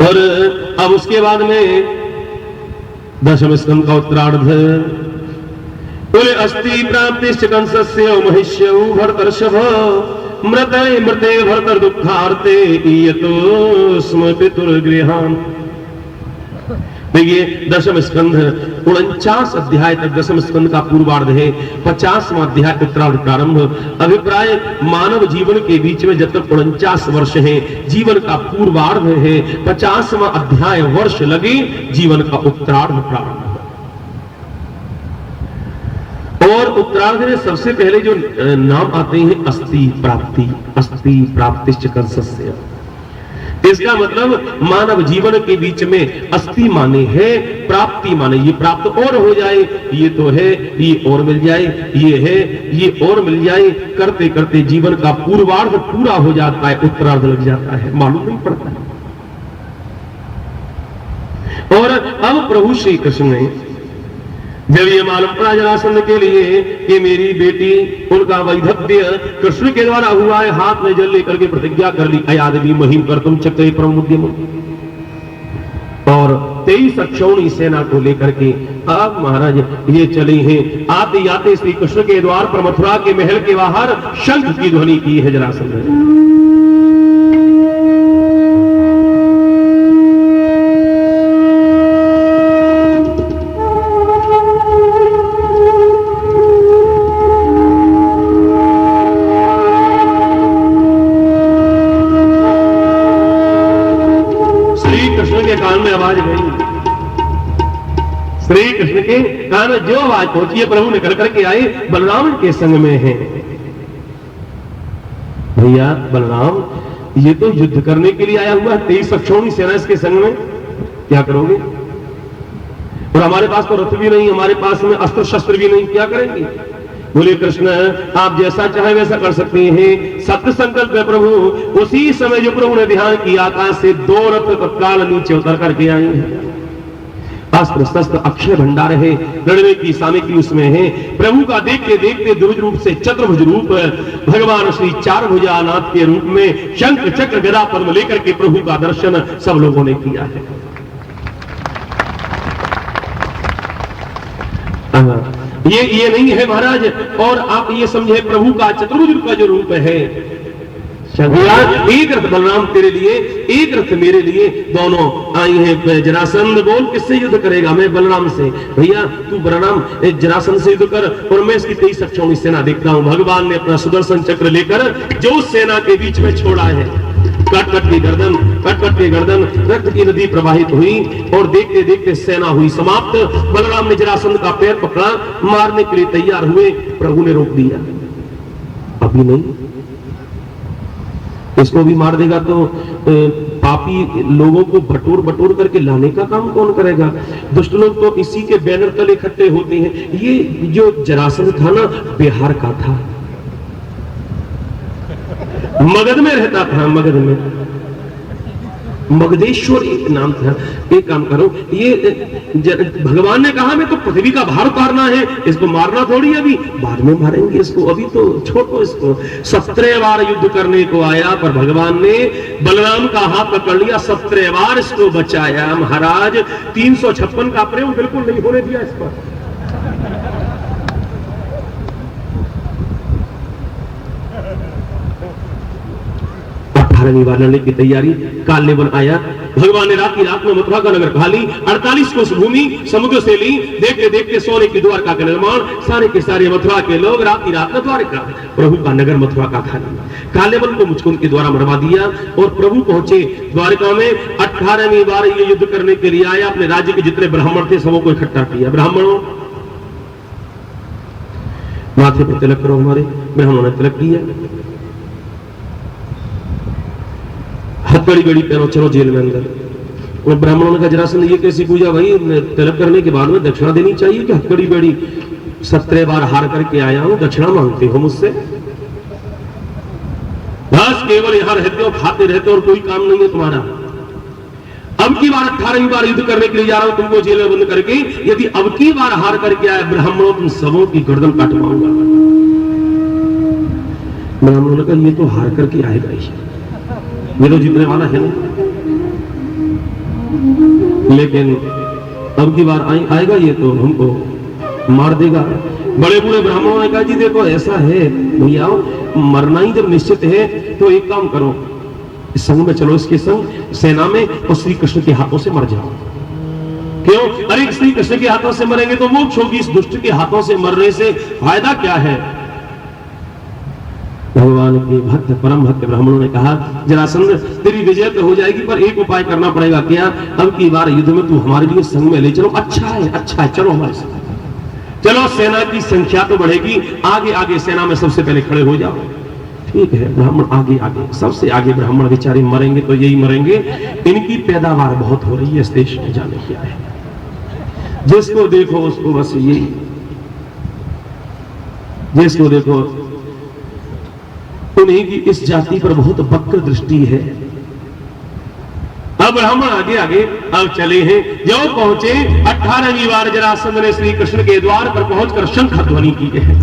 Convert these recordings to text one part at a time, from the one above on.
और अब उसके बाद में दशम स्कंद का उत्तरार्ध, बोले अस्ति प्राप्तिश्च कंसस्य महिष्यौ भरतर्षभ मृते मृते भरतर दुःखार्ते इयतो स्म पितुर्गृहान्। देखिए दशम स्कंध 49 अध्याय तक दशम स्कंध का पूर्वार्ध है, 50वां अध्याय उत्तरार्ध प्रारंभ। अभिप्राय मानव जीवन के बीच में जब तक 49 वर्ष है जीवन का पूर्वार्ध है, 50वां अध्याय वर्ष लगे जीवन का उत्तरार्ध प्रारंभ। और उत्तरार्ध में सबसे पहले जो नाम आते हैं अस्ति प्राप्ति, अस्ति प्राप्तिश्च कंसस्य। इसका मतलब मानव जीवन के बीच में अस्ति माने है, प्राप्ति माने ये प्राप्त और हो जाए, ये तो है ये और मिल जाए, ये है ये और मिल जाए, करते करते जीवन का पूर्वार्ध पूरा हो जाता है, उत्तरार्ध लग जाता है, मालूम नहीं पड़ता है। और अब प्रभु श्री कृष्ण ने जब ये मालूम पड़ा जरासंध के लिए कि मेरी बेटी उनका वैधव्य कृष्ण के द्वारा हुआ है, हाथ में जल लेकर के प्रतिज्ञा कर ली, अयादवी महिम कर तुम चक्रे प्रमुद्यम। और 23 अक्षौणी सेना को लेकर के अब महाराज ये चले हैं। आते आते श्री कृष्ण के द्वार पर मथुरा के महल के बाहर शंख की ध्वनि की है जरासंध ने। श्री कृष्ण के कान में जो आवाज पहुंची है प्रभु निकल करके आए, बलराम के संग में है। भैया बलराम ये तो युद्ध करने के लिए आया हुआ है, 23 अक्षौणी सेना इसके संग में, क्या करोगे? और हमारे पास तो रथ भी नहीं, हमारे पास में अस्त्र शस्त्र भी नहीं, क्या करेंगे? बोले कृष्ण आप जैसा चाहे वैसा कर सकते हैं, सत्य संकल्प है प्रभु। उसी समय जो प्रभु ने ध्यान किया, आकाश से 2 रथ तत्काल नीचे उतर करके आए हैं। अस्त्र शस्त्र अक्षय भंडार है, लड़ने की सामग्री उसमें है। प्रभु का देखते देखते द्विज रूप से चतुर्भुज रूप भगवान श्री 4 भुजानाथ के रूप में शंख चक्र गदा पद्म लेकर के प्रभु का दर्शन सब लोगों ने किया है। ये नहीं है महाराज, और आप ये समझे प्रभु का चतुर्भुज का जो रूप है, एक रथ बलराम तेरे लिए, एक रथ मेरे लिए, दोनों आई हैं। जरासंध बोल किससे युद्ध करेगा? मैं बलराम से। भैया तू बलराम जरासंध से युद्ध कर और मैं इसकी 23 अक्षौणी सेना देखता हूं। भगवान ने अपना सुदर्शन चक्र लेकर जो सेना के बीच में छोड़ा है, कट कट की गर्दन रक्त की नदी प्रवाहित हुई और देखते देखते सेना हुई समाप्त। बलराम ने जरासंध का पैर पकड़ा, मारने के लिए तैयार हुए, प्रभु ने रोक दिया, अभी नहीं, इसको भी मार देगा तो पापी लोगों को बटोर बटोर करके लाने का काम कौन करेगा? दुष्ट लोग तो इसी के बैनर तले इकट्ठे होते हैं। ये जो जरासंध था ना, बिहार का था, मगध में रहता था, मगध में मगधेश्वर एक नाम था। एक काम करो, ये भगवान ने कहा मैं तो पृथ्वी का भार उतारना है, इसको मारना थोड़ी, अभी बाद में मारेंगे इसको, अभी तो छोड़ो इसको। 17 बार युद्ध करने को आया, पर भगवान ने बलराम का हाथ पकड़ लिया, 17 बार इसको बचाया। महाराज 356 का प्रयोग बिल्कुल नहीं होने दिया इस पर। लड़ने की तैयारी, काल ने बनाया। भगवान ने रात में मथुरा का नगर खाली, 48 कोस भूमि समुद्र से ली। देखते देखते सोने की द्वारका का निर्माण, सारे के सारे मथुरा के लोग रात में द्वारका, प्रभु का नगर मथुरा का खाली। कालेबल को मुझको उनके द्वारा मरवा दिया और प्रभु पहुंचे द्वारका में। 18वीं बार ये युद्ध करने के लिए आया, अपने राज्य के जितने ब्राह्मण थे सबों को इकट्ठा किया। ब्राह्मणों माथे पर तिलक करो, हमारे ब्राह्मणों ने तिलक किया, हथकड़ी गड़ी पहनो, चलो जेल में अंदर। और ब्राह्मणों ने कहा जरासंध ये कैसी पूजा भाई, तिलक करने के बाद में दक्षिणा देनी चाहिए कि हथकड़ी बेड़ी? 17 बार हार करके आया हूं, दक्षिणा मांगते हो मुझसे? बस केवल यहां रहते हो, खाते रहते हो और कोई काम नहीं है तुम्हारा। अब की बार 18वीं बार युद्ध करने के लिए जा रहा हूं, तुमको जेल में बंद करके। यदि अब की बार हार करके आया ब्राह्मणों, तुम सबों की गर्दन काटवाऊंगा। ब्राह्मणों ने कहा ये तो हार करके आएगा ही, ये तो जीतने वाला है नहीं। लेकिन अब की बार आएगा ये तो हमको मार देगा। बड़े बूढ़े ब्राह्मणों ने कहा जी देखो ऐसा है भैया, मरना ही जब निश्चित है तो एक काम करो, इस संग में चलो, इसके संग सेना में, और श्री कृष्ण के हाथों से मर जाओ। क्यों? अरे श्री कृष्ण के हाथों से मरेंगे तो मोक्ष होगी, इस दुष्ट के हाथों से मरने से फायदा क्या है? भगवान के भक्त परम भक्त ब्राह्मणों ने कहा जरासंध तेरी विजय तो हो जाएगी, पर एक उपाय करना पड़ेगा। क्या? अब की बार युद्ध में तू हमारे लिए संग में ले चलो। अच्छा है चलो हमारे साथ। चलो सेना की संख्या तो बढ़ेगी, आगे आगे सेना में सबसे पहले खड़े हो जाओ। ठीक है, ब्राह्मण आगे आगे, सबसे आगे ब्राह्मण बेचारे मरेंगे तो यही मरेंगे, इनकी पैदावार बहुत हो रही है इस देश में, जाने क्या है। जिसको देखो उसको बस यही, जिसको देखो उन्हीं की इस जाति पर बहुत वक्र दृष्टि है। अब ब्राह्मण आगे आगे अब चले हैं, जो पहुंचे 18वीं बार जरासंध ने श्री कृष्ण के द्वार पर पहुंचकर शंख ध्वनि की है।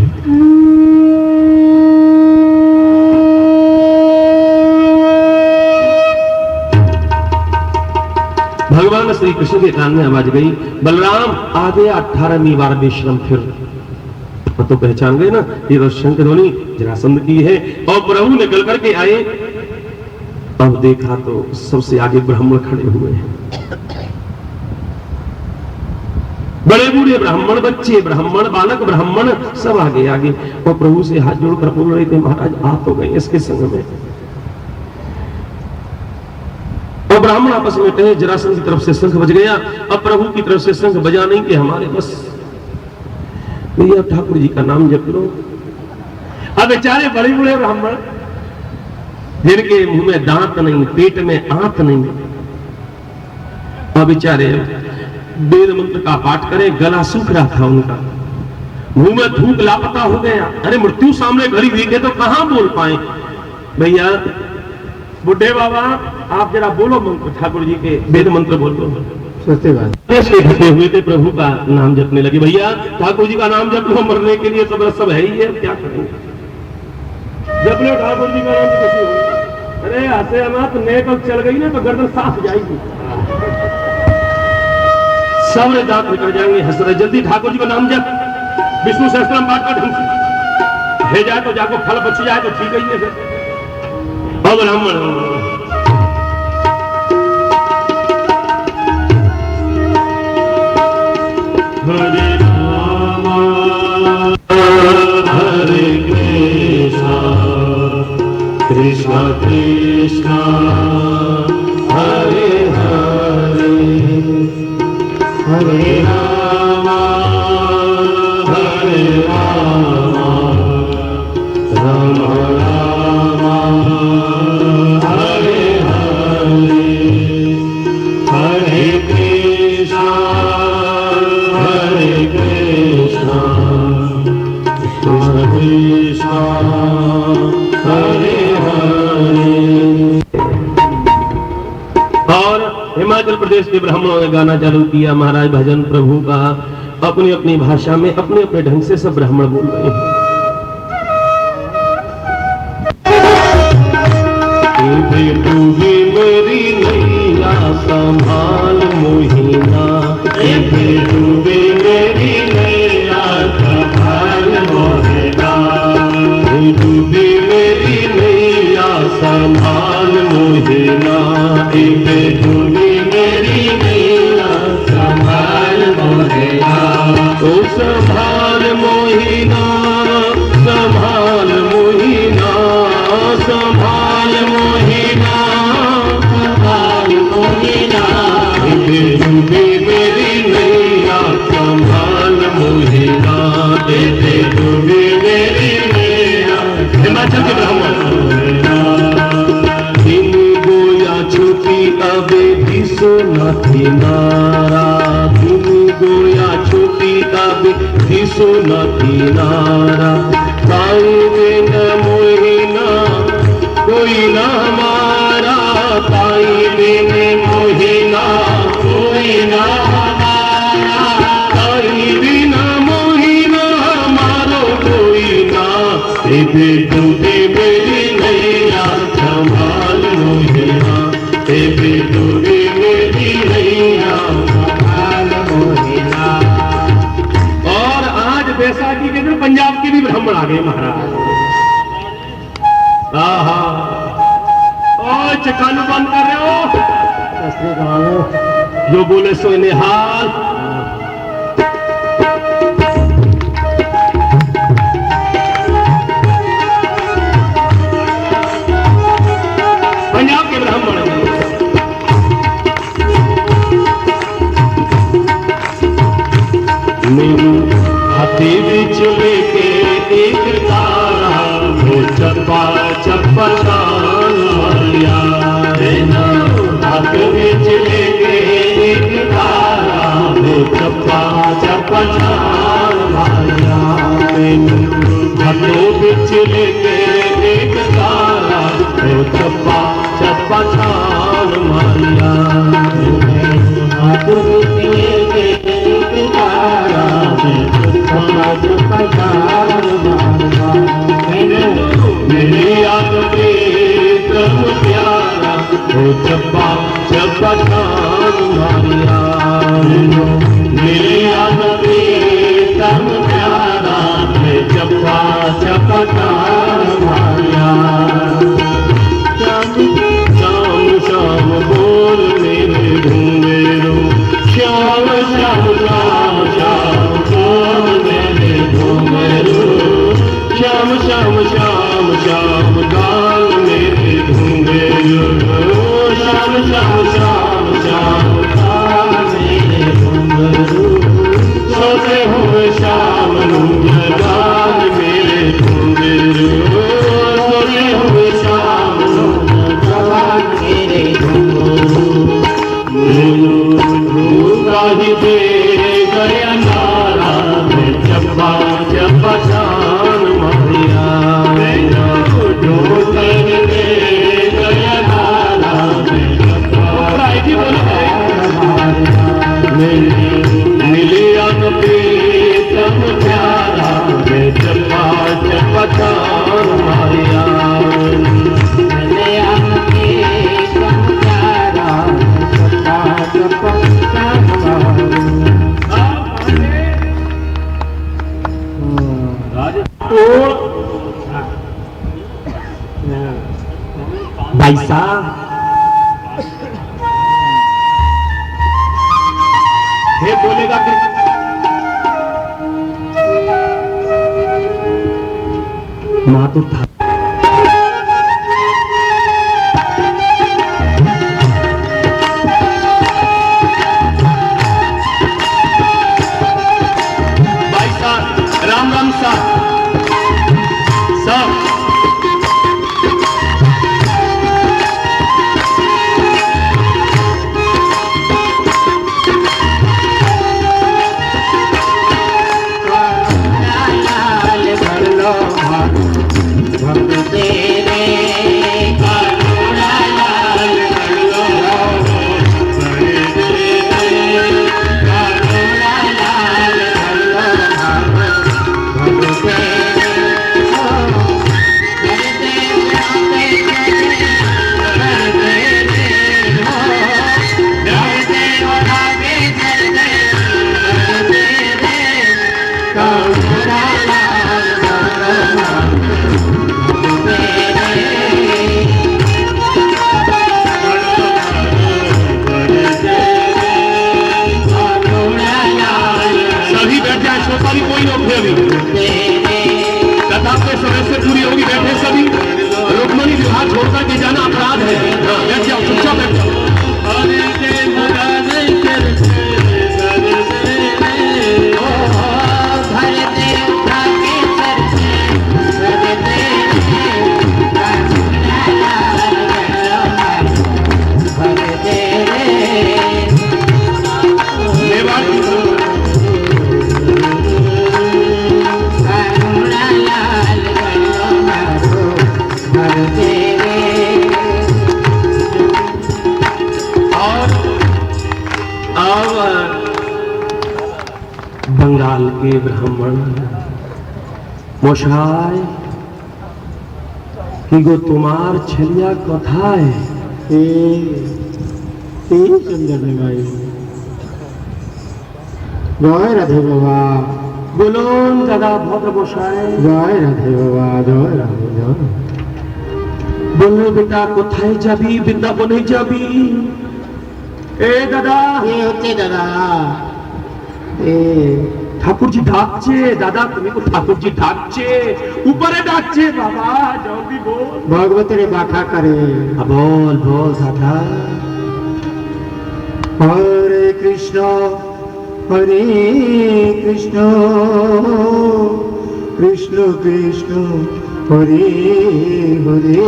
भगवान श्री कृष्ण के कान में आवाज गई, बलराम आ गया 18वीं बार विश्रम। फिर तो पहचान गए ना, ये तो शंख ध्वनि जरासंध की है। और प्रभु निकल करके आए, अब देखा तो सबसे आगे ब्राह्मण खड़े हुए हैं। बड़े बूढ़े ब्राह्मण, बच्चे ब्राह्मण, बालक ब्राह्मण, सब आगे आगे, और प्रभु से हाथ जोड़कर बोल रहे थे महाराज आ तो गए इसके संग में। और ब्राह्मण आपस में कहे जरासंध की तरफ से शंख बज गया, अब प्रभु की तरफ से शंख बजा नहीं कि हमारे बस भैया ठाकुर जी का नाम जप लो। अब बेचारे बड़े बूढ़े ब्राह्मण जिनके मुंह में दांत नहीं, पेट में आंत नहीं, अब बेचारे वेद मंत्र का पाठ करे, गला सूख रहा था उनका, मुंह में थूक लापता हो गया। अरे मृत्यु सामने घड़ी देखे तो कहां बोल पाए। भैया बुढ़े बाबा आप जरा बोलो मंत्र, ठाकुर जी के वेद मंत्र बोलो। ढके हुए थे, प्रभु का नाम जपने लगे। भैया ठाकुर जी का नाम जप लो, मरने के लिए सब है ही है, क्या करेंगे? जप लो ठाकुर जी का नाम तो कैसे होगा? अरे हंसे मत, नेक चल गई ना तो गर्दन साफ जाएगी, सब दांत निकल जाएंगे। हंस रहे, जल्दी ठाकुर जी का नाम जप, विष्णु सहस्त्रनाम पाठ का ढंग से है जाए तो जाको फल बच जाए तो ठीक ही है। फिर अब ब्राह्मण हरे राम हरे कृष्ण कृष्ण कृष्ण हरे हरे, हरे राम हरे राम राम राम हरे हरे, हरे कृष्ण हरे कृष्ण कृष्ण कृष्ण हरे हरे। और हिमाचल प्रदेश के ब्राह्मणों ने गाना चालू किया महाराज भजन प्रभु का, अपनी अपनी भाषा में अपने अपने ढंग से सब ब्राह्मण बोल रहे हैं। डूबी मेरी नैया संभाल मोहिना, डूबी मेरी नैया संभाल मोहिना, डूबी मेरी नैया संभाल मोहिना, डूबी मेरी नैया संभाल मोहिना, तो संभाल मोहिना, संभाल मोहिना, संभाल मोहिना, संभाल मोहिना, डूबी मेरी नैया संभाल मोहिना, डूबी मेरी नैया। हिमाचल के ब्राह्मण दिन गोया छुपी अबे दिसो नथी नारा, दिन गोया छुपी अबे दिसो नथी नारा, ताई बिन मोहिना कोई ना हमारा, ताई बिन मोहिना कोई ना हमारा, ताई बिना मोहिना हमारो कोई ना, डूबी मेरी नैया संभाल मोहिना, डूबी मेरी नैया कानू बंद कर रहे हो? जो बोले सो निहाल। पंजाब के ब्राह्मण मेरू हाथी बिच लेके एक तारा वो चप्पा चप्पा छान मारिया। हाथ बिच लेके एक तारा वो चप्पा चप्पा छान मारिया। हाथों बिच लेके एक तारा वो चप्पा चप्पा छान मारिया। हाथ बिच लेके एक तारा चप्पा चप्पा छान मारिया। मेरे याद प्रीतम प्यारा वो चप्पा चप्पा छान मारिया। मेरे याद प्रीतम प्यारा वो चप्पा चप्पा छान मारिया। शाम शाम बोल मेरे घूंघरू श्याम श्याम श्याम श्याम बोल मेरे घूंघरू श्याम श्याम श्याम श्याम गाल मेरे घूंघरू श्याम श्याम श्याम श्याम गाल मेरे घूंघरू सोते हुए शाम गाल मेरे घूंघरू सोते हुए शाम मेरे घूंघरू ही दे गया नारा चप्पा चप्पा छान मारिया। दे गया नारा मिलिया प्रीतम प्यारा चप्पा चप्पा छान मारिया। भाई साहब ये बोलेगा कि माँ तो था। भाई साहब राम राम साहब कथा के समय से पूरी होगी। बैठे सभी रुक्मणी विवाह छोड़कर के जाना अपराध है। बैठ जाओ चुपचाप बैठ जाओ। बंगाल के ब्राह्मण মশাই কি গো তোমার ছেলিয়া কোথায়? জয় রাধে বাবা। বলুন দাদা ভদ্র মশাই। জয় রাধে বাবা, জয় রাধে। জয় বললো বেটা কোথায় যাবি? বৃন্দাবনে যাবি? এ দাদা, এ হচ্ছে দাদা, এ ঠাকুরজি ডাকছে। দাদা তুমি তো, ঠাকুরজি ডাকছে, উপরে ডাকছে। বাবা জলদি বল। ভগবতের ব্যাখ্যা করে। বল বল দাদা। হরে কৃষ্ণ হরে কৃষ্ণ কৃষ্ণ কৃষ্ণ হরে হরে,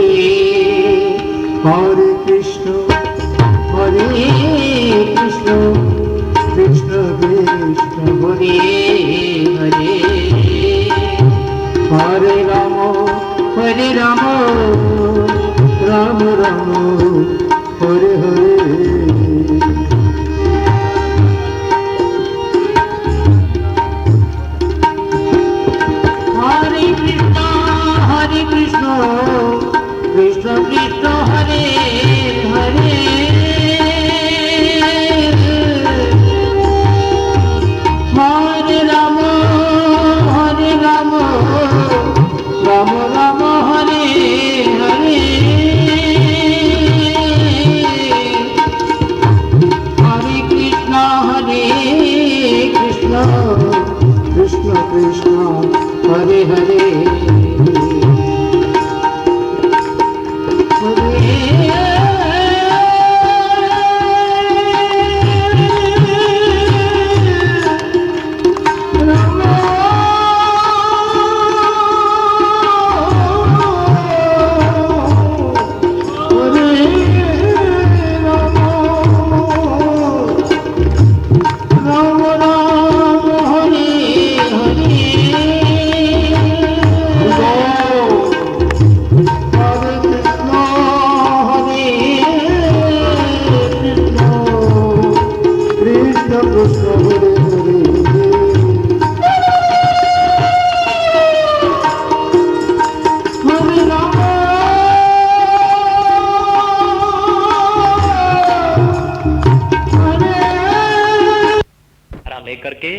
হরে কৃষ্ণ হরে কৃষ্ণ কৃষ্ণ কৃষ্ণ হরে হরে, হরে রাম রাম রাম হরে হরে। हरे कृष्ण कृष्ण कृष्ण हरे हरे, हरे राम राम राम हरे हरे, हरे कृष्ण कृष्ण कृष्ण हरे हरे। लेकर के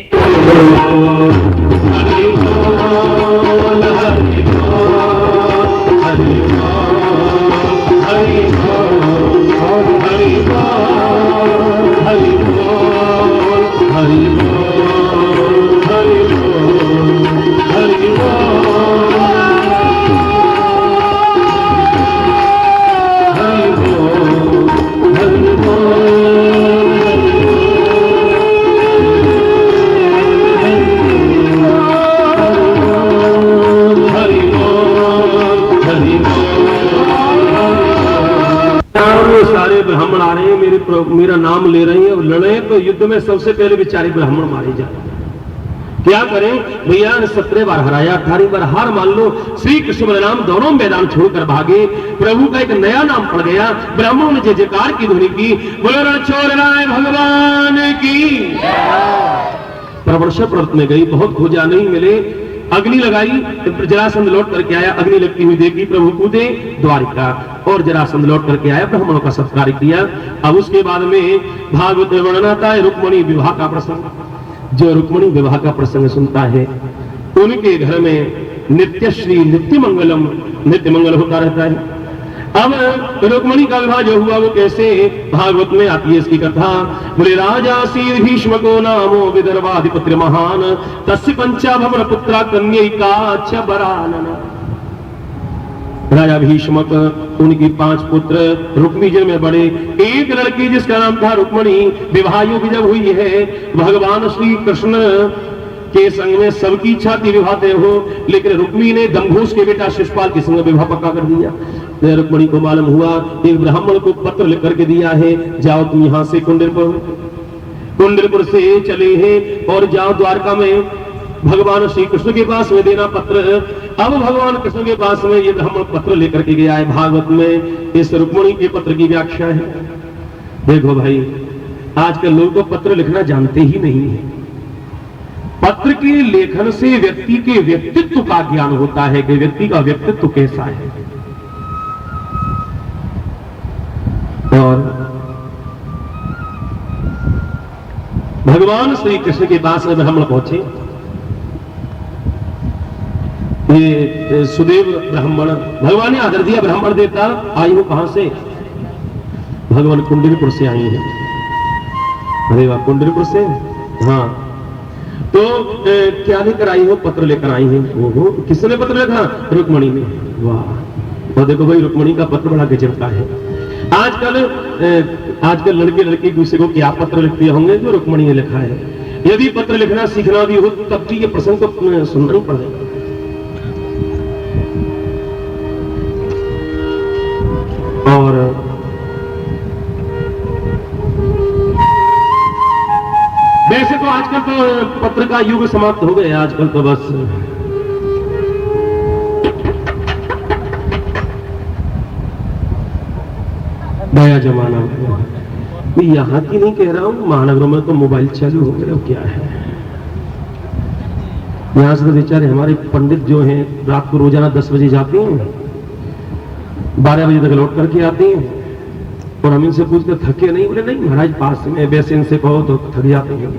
सारे ब्राह्मण आ रहे हैं, मेरा नाम ले रहे हैं और लड़े तो युद्ध में सबसे पहले बेचारे ब्राह्मण मारे जाए। क्या करें भैया ने 17 बार हराया, 18 बार हार मान लो। श्री कृष्ण बलराम दोनों मैदान छोड़कर भागे। प्रभु का एक नया नाम पड़ गया। ब्राह्मणों ने जय जयकार की ध्वनि की, बोलो रणछोड़ राय भगवान की। प्रवर्षा पर्वत में गई, बहुत खोजा नहीं मिले, अग्नि लगाई तो जरासंध लौट करके आया। अग्नि लगती हुई देखी, प्रभु कूदे द्वारिका और जरासंध लौट करके आया, ब्राह्मणों का सत्कार किया। अब उसके बाद में भागवत में वर्णन आता है रुक्मणी विवाह का प्रसंग। जो रुक्मणी विवाह का प्रसंग सुनता है उनके घर में नित्य श्री नित्य मंगलम, नित्य मंगल होता रहता है। अब रुक्मणी का विवाह जो हुआ वो कैसे, भागवत में आती है इसकी कथा। बोले राजा शीर भीष्म को नामो विदर्भाधिपति महान, तस्य पंचाभवन पुत्रा कन्यैका बरानन। राजा भीष्मक, उनकी 5 पुत्र रुक्मी जिन में बड़े, एक लड़की जिसका नाम था रुक्मणी। विवाह योग जब हुई है, भगवान श्री कृष्ण के संग में सबकी इच्छा थी विवाह तय हो, लेकिन रुक्मी ने दमघोष के बेटा शिशुपाल के संग विवाह पक्का कर दिया। रुक्मणी को मालूम हुआ, एक ब्राह्मण को पत्र लिख करके दिया है, जाओ तुम यहाँ से कुंडलपुर से चले हैं और जाओ द्वारका में भगवान श्री कृष्ण के पास में देना पत्र। अब भगवान कृष्ण के पास में ये ब्राह्मण पत्र लेकर के गया है। भागवत में इस रुक्मणी के पत्र की व्याख्या है। देखो भाई, आजकल लोग तो पत्र लिखना जानते ही नहीं है। पत्र के लेखन से व्यक्ति के व्यक्तित्व का ज्ञान होता है कि व्यक्ति का व्यक्तित्व कैसा है। और भगवान श्री कृष्ण के पास में ब्राह्मण पहुंचे। ये सुदेव ब्राह्मण, भगवान ने आदर दिया ब्राह्मण देवता। आई हो कहां से? भगवान कुंडलीपुर से आई है। अरे वाह, कुंडलीपुर से। हाँ, तो क्या लेकर आई हो? पत्र लेकर आई है। ओहो, किसने पत्र लिखा? रुक्मणी ने। वाह, तो देखो भाई, रुक्मणी का पत्र बड़ा गजब का है। आजकल लड़के लड़की एक दूसरे को क्या पत्र लिखते होंगे जो रुक्मणी ने लिखा है। यदि पत्र लिखना सीखना भी हो तब भी ये प्रसंग तो सुनना ही पड़ेगा। और वैसे तो आजकल तो पत्र का युग समाप्त हो गया। आजकल तो बस नया जमाना। यहाँ की नहीं कह रहा हूँ, महानगरों में तो मोबाइल चालू हो गया। क्या है यहाँ से तो बेचारे हमारे पंडित जो हैं रात को रोजाना 10 बजे जाते हैं, 12 बजे तक लौट करके आते हैं। और हम इनसे पूछते थके नहीं? बोले नहीं महाराज, पास में। वैसे इनसे कहो तो थक जाते हैं।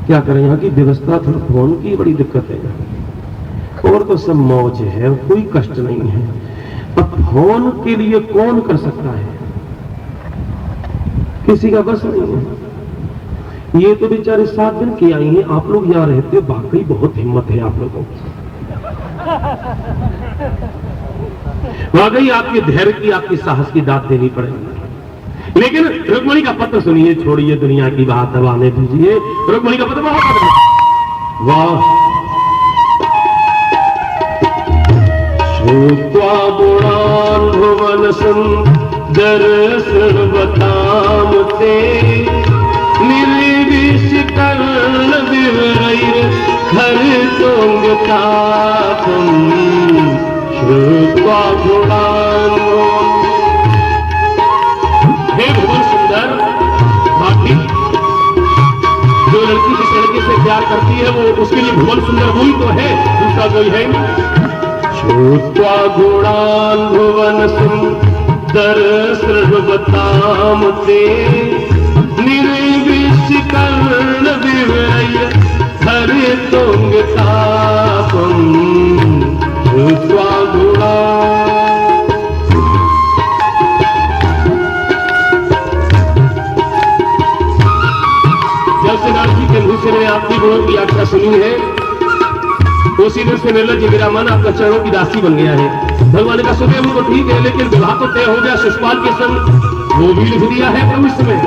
क्या करें, यहाँ की व्यवस्था थोड़ा फोन की बड़ी दिक्कत है। और तो सब मौज है, कोई कष्ट नहीं है। अब फोन के लिए कौन कर सकता है? किसी का बस नहीं है। ये तो बेचारे 7 दिन के आई हैं। आप लोग यहाँ रहते हो, वाकई बहुत हिम्मत है आप लोगों की। वाकई आपके धैर्य की, आपकी साहस की दाद देनी पड़ेगी। लेकिन रुक्मणी का पत्र सुनिए, छोड़िए दुनिया की बात, अब आने दीजिए। रुक्मणी का पत्र वाह, श्रुत्वा गुणान् भुवन सुंदर सर्वताम ते निर्विषकर्ण विवरैर् हरितोंगतापम् श्रुत्वा गुणान्। हे भुवन सुंदर, बाकी जो लड़की जिस लड़के से प्यार करती है वो उसके लिए भुवन सुंदर वही तो है, दूसरा कोई है नहीं। श्रुत्वा गुणान् भुवन सुंदर सर्वताम ते निर्विषकर्ण विवरैर् हरितोंगतापम् श्रुत्वा गुणान्। जब से नाथ जी के मुंह से मैंने आपकी गुणों की यात्रा सुनी है, उसी दिन से निर्लज मेरा मन आपका चरणों की दासी बन गया है। भगवान का सुदेव तो ठीक है, लेकिन विवाह तो तय हो गया शिशुपाल के संग, वो भी लिख दिया है भविष्य में।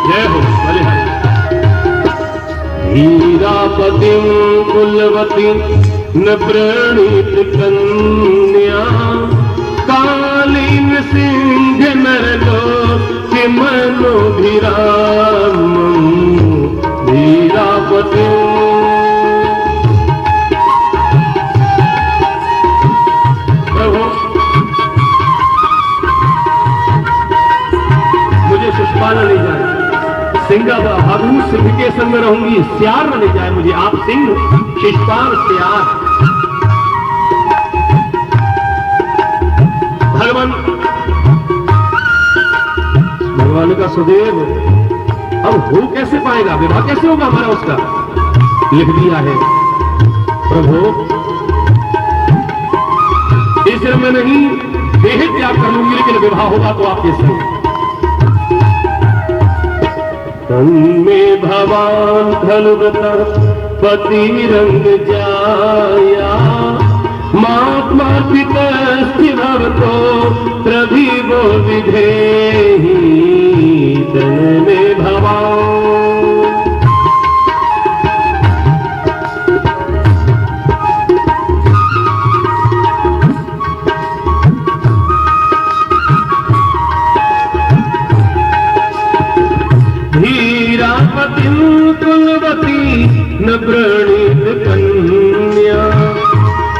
जय हो बलिहारी। हीरापतिं कुलवती न प्रणीत कन्या कालीन सिंह नरलोक मनोभिरामं हीरापतिं। मुझे शिशुपाल ले जाए, सिंह हारून सिंह के संग में रहूंगी, सियार न ले जाए मुझे। आप सिंह, शिशुपाल सियार। भगवान का सुदेव अब हो कैसे पाएगा, विवाह कैसे होगा हमारा उसका? लिख दिया है प्रभु, इस जन्म में नहीं देह त्याग कर लूंगी, लेकिन विवाह होगा तो आपके संग। तन में भवान धनुवत पति रंग जाया महात्मा पितस्ति भवतो प्रभिवो विधेहि तन में भवान। हीरापतिं कुलवती न प्रणीत कन्या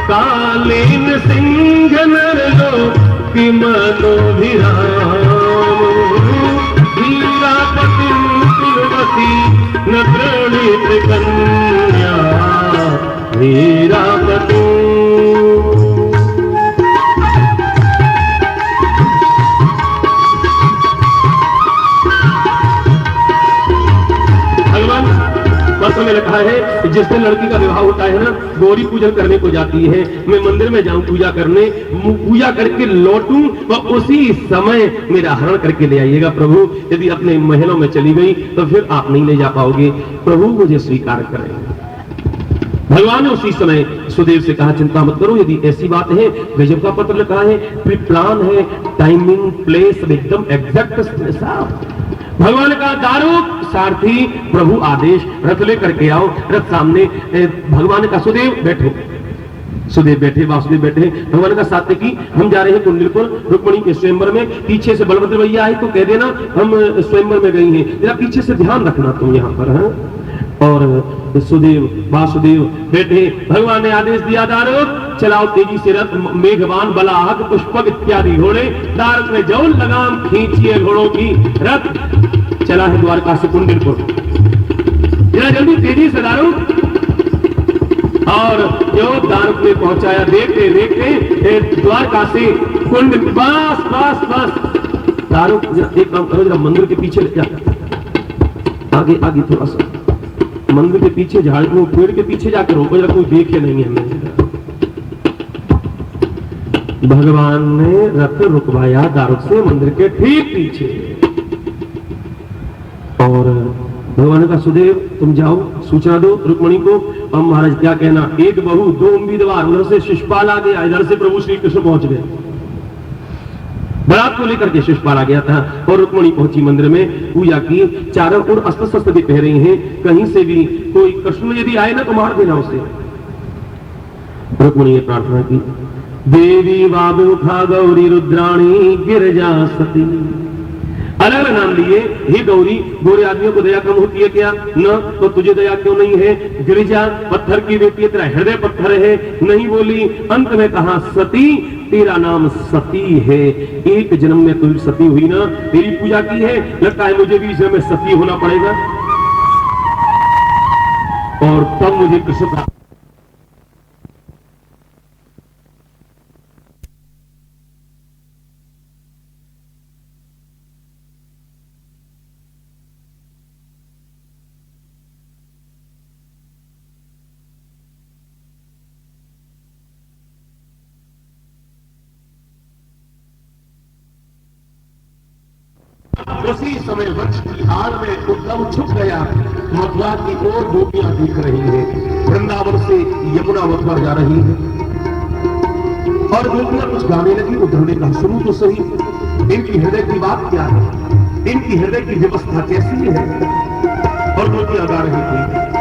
कालीन सिंह नरलोक मनोभिराम। हीरापतिं कुलवती न प्रणीत कन्या हीरापतिं। भगवान जैसे लड़की का विवाह होता है ना, गौरी पूजन करने को जाती है, मैं मंदिर में जाऊं पूजा करने, पूजा करके लौटूं तो उसी समय मेरा हरण करके ले आइएगा प्रभु। यदि अपने महलों में चली गई तो फिर आप नहीं ले जा पाओगे, प्रभु मुझे स्वीकार करेंगे। भगवान ने उसी समय सुदेव से कहा चिंता मत करो, यदि ऐसी बात है, गजब का पत्र लिखा है, प्री प्लान है, टाइमिंग प्लेस एकदम एग्जैक्ट साहब। भगवान ने कहा दारुक सारथी प्रभु आदेश, रथ लेकर के आओ। रथ सामने, भगवान ने कहा सुदेव बैठो। सुदेव बैठे, वासुदेव बैठे। भगवान ने कहा सात्यकी हम जा रहे हैं कुंडलपुर रुक्मिणी के स्वयंवर में, पीछे से बलभद्र भैया आए तो कह देना हम स्वयंवर में गई हैं, जरा पीछे से ध्यान रखना तुम यहाँ पर। हाँ, और सुदेव वासुदेव बैठे। भगवान ने आदेश दिया दारुक चलाओ तेजी से रथ, मेघवान बलाहक पुष्पक इत्यादि घोड़े, दारुक ने जौन लगाम खींची घोड़ों की, रथ चला है द्वारका से कुंडलपुर। जरा जल्दी तेजी से दारुक। और जो दारुक ने पहुंचाया, देखते देखते द्वारका से कुंड, बस बस बस। दारुक एक काम करो, जरा मंदिर के पीछे जा, आगे आगे थोड़ा सा मंदिर के पीछे, झाड़ को पेड़ के पीछे जाकर रोको, जरा कोई देखे नहीं हमें। भगवान ने रथ रुकवाया दारुक से मंदिर के ठीक पीछे। और भगवान ने कहा सुदेव तुम जाओ, सूचना दो रुक्मिणी को। अब महाराज क्या कहना, एक बहू दो उम्मीदवार, उधर से शिशुपाल आ गया, इधर से प्रभु श्री कृष्ण पहुंच गए। बारात को लेकर के शिशुपाल आ गया था और रुक्मिणी पहुंची मंदिर में, पूजा की, चारों ओर अस्त्र शस्त्र भी पहरे हैं, कहीं से भी कोई कृष्ण यदि आए ना तो मार देना उसे। रुक्मिणी ने प्रार्थना की, देवी वामुखा गौरी रुद्राणी गिरिजा सती। अलग अलग नाम लिए, हे गौरी, गोरे आदमियों को दया कम होती है क्या? न तो तुझे दया क्यों नहीं है? गिरिजा पत्थर की बेटी, तेरा हृदय पत्थर है, नहीं बोली। अंत में कहा सती, तेरा नाम सती है, एक जन्म में तू सती हुई ना, तेरी पूजा की है, लगता है मुझे भी इस जन्म में सती होना पड़ेगा और तब मुझे कृष्ण। उसी समय वृक्ष की आड़ में उद्धव छुप गया, मथुरा की ओर गोपियां दिख रही हैं, वृंदावन से यमुना मथुरा जा रही है और गोपियां कुछ गाने लगी। उद्धव ने कहा सुनो तो सही, इनकी हृदय की बात क्या है, इनकी हृदय की व्यवस्था कैसी है? और गोपियां गा रही थी,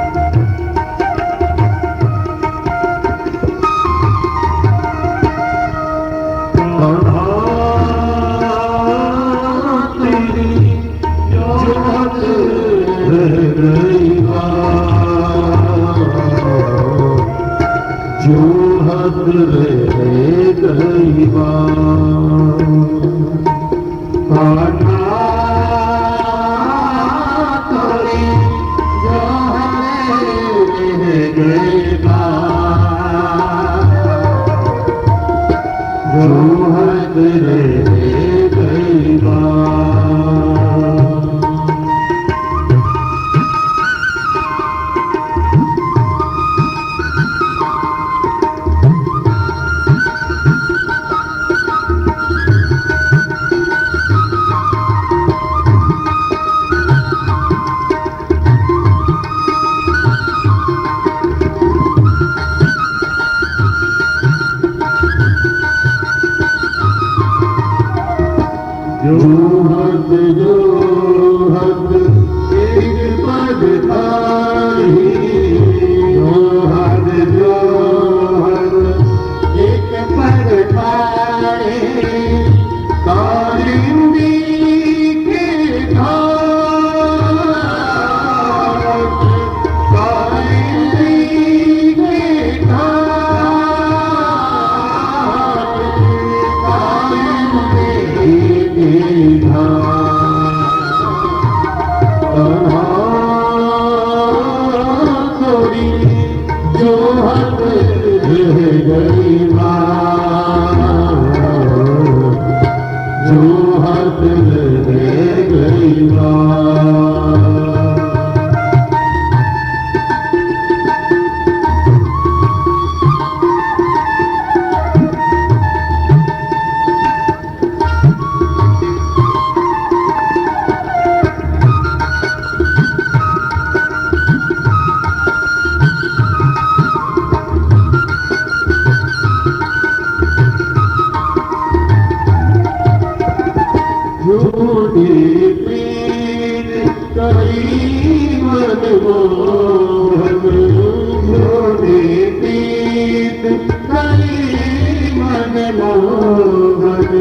मनमोहन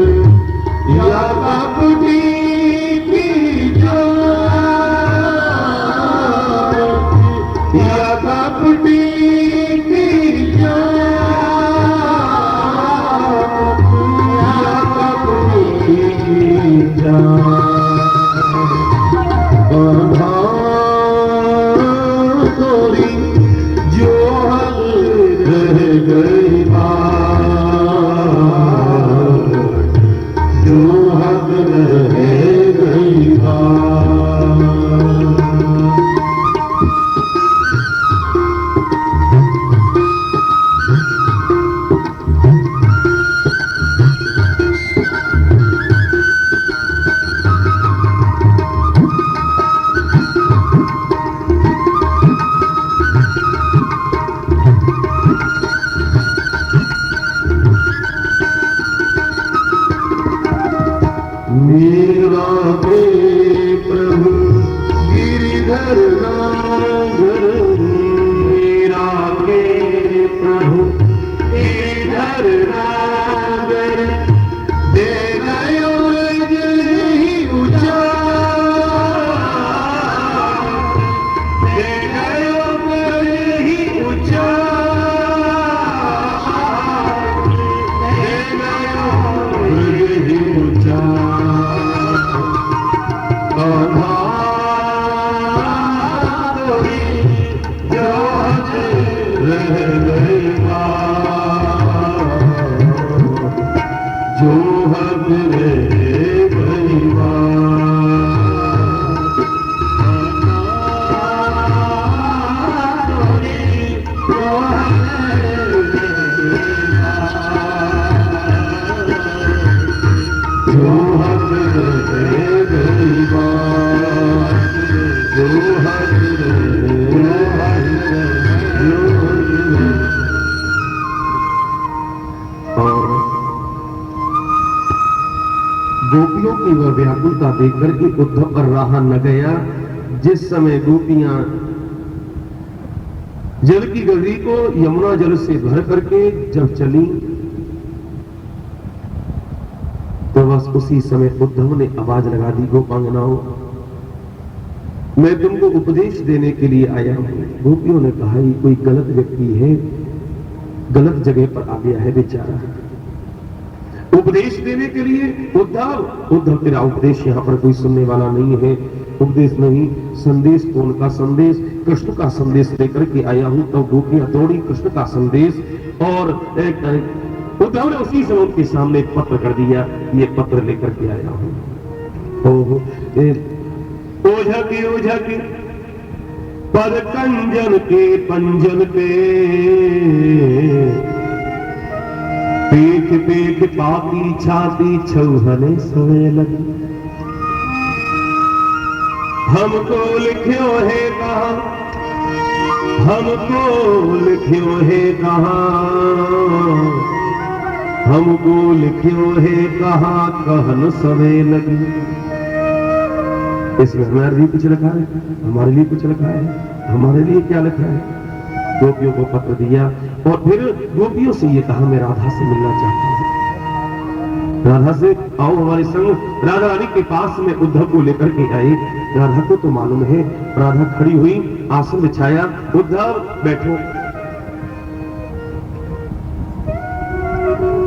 या कपटी की जान या कपटी की जान या कपटी की जान तोरी जो हल रह गई बात जो हद रह गई बात मीरा के प्रभु गिरिधर नागर मीरा के प्रभु गिरिधर नागर दे गयो ही ऊंचा दे गयो ही ऊंचा दे गयो ही ऊंचा जो हद रह गई जो हद रह गई जो हद गोपियों की वह व्याकुलता देखकर के उद्धव पर रहा न गया। जिस समय गोपियां जल की गगरी को यमुना जल से भर करके जब चली तो बस उसी समय उद्धव ने आवाज लगा दी, गोपांगनाओं मैं तुमको उपदेश देने के लिए आया हूं। गोपियों ने कहा ये कोई गलत व्यक्ति है, गलत जगह पर आ गया है बेचारा, उपदेश देने के लिए। उद्धव तेरा उपदेश यहाँ पर कोई सुनने वाला नहीं है, उपदेश नहीं संदेश। कौन का संदेश? कृष्ण का संदेश लेकर के आया हूं। तो गोपियां दौड़ी कृष्ण का संदेश और उद्धव ने उसी समय उनके सामने एक पत्र कर दिया, ये पत्र लेकर के आया हूं। ओझकी पद कंजन के पंजन पे पीठ पाती छाती छौहने सवे लगी। हमको लिखियो है कहा, हमको लिखियो है कहा, हमको लिखियो है कहा कहन सवे लगी। इसमें हमारे लिए कुछ लिखा है, हमारे लिए कुछ लिखा है, हमारे लिए क्या लिखा है? गोपियों को पत्र दिया और फिर गोपियों से ये कहा मैं राधा से मिलना चाहता हूं, राधा से आओ हमारे संग। राधा रानी के पास में उद्धव को लेकर के आए। राधा को तो मालूम है, राधा खड़ी हुई, आसन बिछाया, उद्धव बैठो।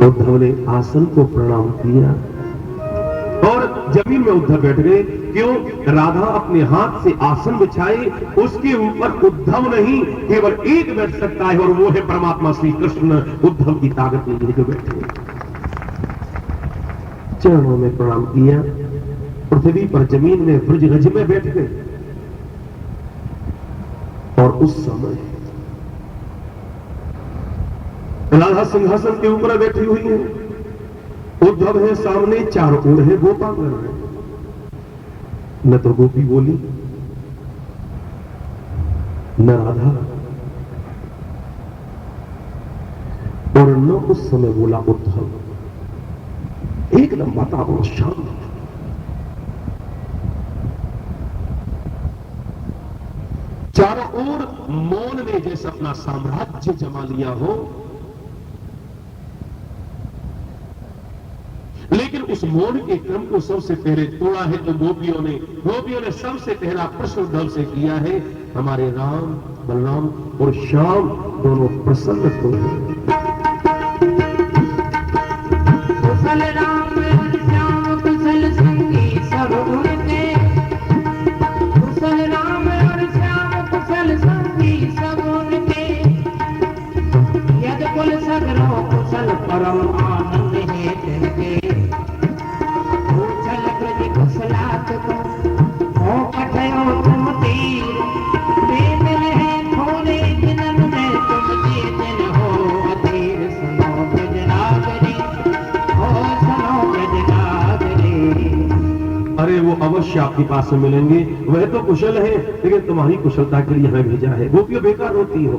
उद्धव ने आसन को प्रणाम किया और जमीन में उद्धव बैठ गए। क्यों? राधा अपने हाथ से आसन बिछाए, उसके ऊपर उद्धव नहीं केवल एक बैठ सकता है और वो है परमात्मा श्री कृष्ण। उद्धव की ताकत नहीं है जो बैठे। चरणों में प्रणाम किया, पृथ्वी पर जमीन में ब्रज रज में बैठ गए। और उस समय राधा सिंहासन के ऊपर बैठी हुई है, उद्धव है सामने, चारों ओर है गोपांगन है। न तो गोपी बोली न राधा और न उस समय बोला उद्धव। एकदम वातावरण शांत। चारों ओर मौन ने जैसे अपना साम्राज्य जमा लिया हो, लेकिन उस मौन के क्रम को सबसे पहले तोड़ा है तो गोपियों ने सबसे पहला प्रश्न उद्धव से किया है, हमारे राम, बलराम और श्याम दोनों प्रसन्न तो हैं। कुशल राम और श्याम कुशल संगी सब उनके, कुशल राम और श्याम कुशल संगी सब उनके, यद कुल सगरो कुशल परम आनंद है तिनके, कुशल ब्रज कुशलात को हो कठयो तुम तीर, बेदिल है थोड़े दिनन में तुम जे दिन हो अधीर, सुनो ब्रजनागरी हो सुनो ब्रजनागरी। अरे वो अवश्य आपके पास में मिलेंगे, वह तो कुशल है लेकिन तुम्हारी कुशलता के लिए हमें भेजा है। गोपियों बेकार रोती हो,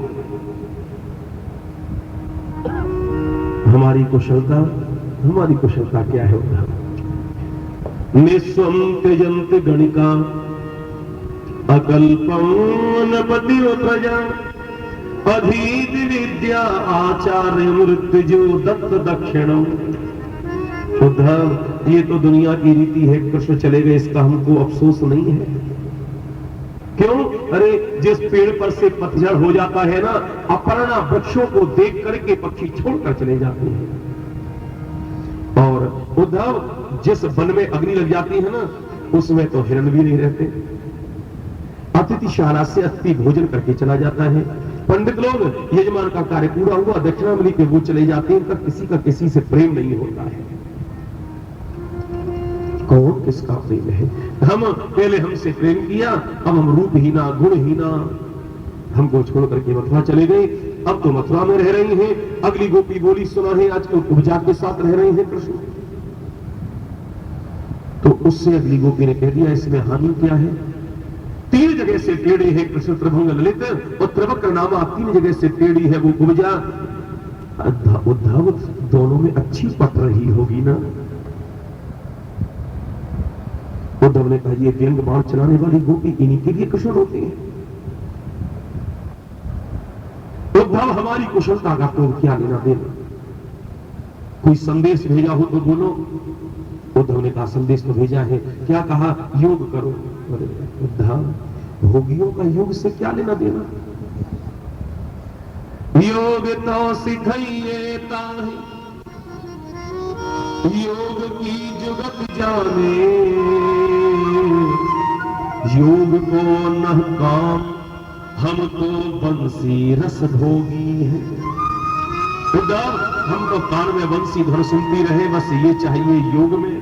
हमारी कुशलता क्या है? निस्वम त्यजंत गणिका अकल्पम नपति प्रजा, अधीत विद्या आचार्य मृत्युजो दत्त दक्षिणम। उद्धव, ये तो दुनिया की रीति है, कृष्ण चले गए इसका हमको अफसोस नहीं है। क्यों? अरे जिस पेड़ पर से पतझड़ हो जाता है ना, अपर्णा वृक्षों को देख करके पक्षी छोड़कर चले जाते हैं। और उद्धव, जिस वन में अग्नि लग जाती है ना, उसमें तो हिरण भी नहीं रहते। अतिथिशाला से अतिथि भोजन करके चला जाता है। पंडित लोग यजमान का कार्य पूरा हुआ दक्षिणा मिली के वो चले जाते हैं, तब किसी का किसी से प्रेम नहीं होता है। कौन किसका प्रेम है? हम पहले हमसे प्रेम किया, अब हम रूपहीना गुणहीना, हमको छोड़ करके मथुरा चले गए। अब तो मथुरा में रह रही हैं। अगली गोपी बोली, सुना है आजकल कुब्जा के साथ रह रही हैं कृष्ण। तो उससे अगली गोपी ने कह दिया, इसमें हानि क्या है? 3 जगह से टेढ़े हैं कृष्ण, त्रिभंग ललित और त्रिवक्र नामा, 3 जगह से टेढ़ी है वो कुब्जा। उद्धव, दोनों में अच्छी पट रही होगी ना? उद्धव ने कहा, ये व्यंग बाण चलाने वाली गोपी, इन्हीं के लिए कृष्ण होते हैं। उद्धव, हमारी कुशलता का तो क्या लेना देना? कोई संदेश भेजा हो तो बोलो। उद्धव ने कहा, संदेश तो भेजा है। क्या कहा? योग करो। उद्धव, भोगियों का योग से क्या लेना देना? योग तो सिखाइए ताहि, योग की जुगत जाने, योग को न काम, हम तो बंसी रस भोगी है। उद्धव, हम तो कान में बंसी ध्वन सुनती रहे, बस ये चाहिए योग में।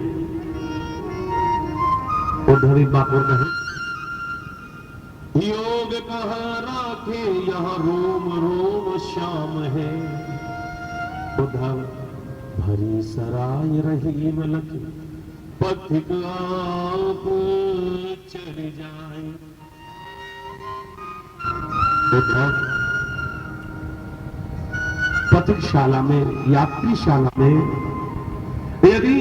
उद्धव एक बात और कहे, योग कहाँ राखे यहाँ रोम रोम श्याम है। उद्धव, भरी सराय रही मलक, पथिक आप चले जाए। उद्धव, पथिकशाला में, यात्रीशाला में यदि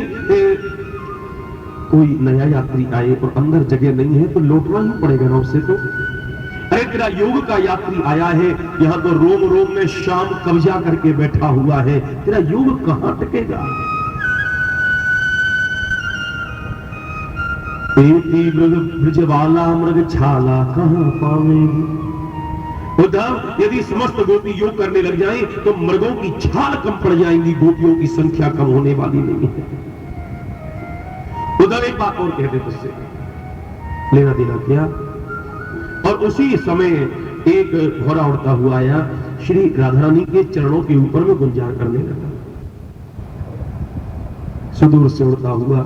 कोई नया यात्री आए और अंदर जगह नहीं है तो लौटना ही पड़ेगा ना उसे। तो अरे तेरा योग का यात्री आया है, यहां तो रोम रोम में शाम कब्जा करके बैठा हुआ है, तेरा योग कहां टिकेगा? ब्रजवाला मृग छाला कहां पावेगी। उद्धव, यदि समस्त गोपी योग करने लग जाएं तो मृगों की छाल कम पड़ जाएंगी, गोपियों की संख्या कम होने वाली नहीं है। उद्धव, एक बात और कहते तुझसे, लेना देना क्या? और उसी समय एक घोड़ा उड़ता हुआ आया, श्री राधा रानी के चरणों के ऊपर में गुंजार करने लगा। सुदूर से उड़ता हुआ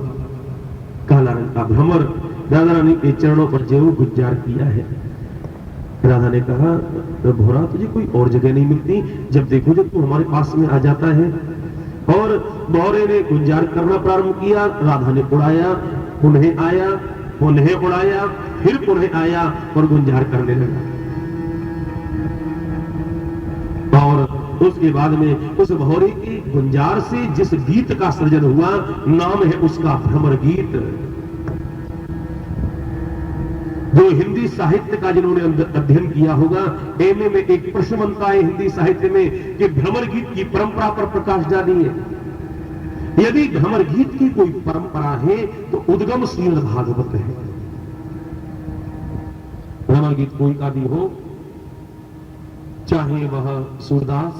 काला रंग का भ्रमर राधा रानी के चरणों पर जो गुंजार किया है। राधा ने कहा, भोरा, तुझे कोई और जगह नहीं मिलती? जब देखो जब तू हमारे पास में आ जाता है। और भौरे ने गुंजार करना प्रारंभ किया, राधा ने उड़ाया, पुनः आया, पुनः उड़ाया, फिर पुनः आया और गुंजार करने लगा। और उसके बाद में उस भौरे की गुंजार से जिस गीत का सृजन हुआ, नाम है उसका भ्रमर गीत। जो हिंदी साहित्य का जिन्होंने अध्ययन किया होगा, एमए में एक प्रश्न बनता है हिंदी साहित्य में कि भ्रमर गीत की परंपरा पर प्रकाश डाली है। यदि भ्रमर गीत की कोई परंपरा है तो उद्गम श्रीमद् भागवत है। भ्रमर गीत कोई का भी हो, चाहे वह सूरदास,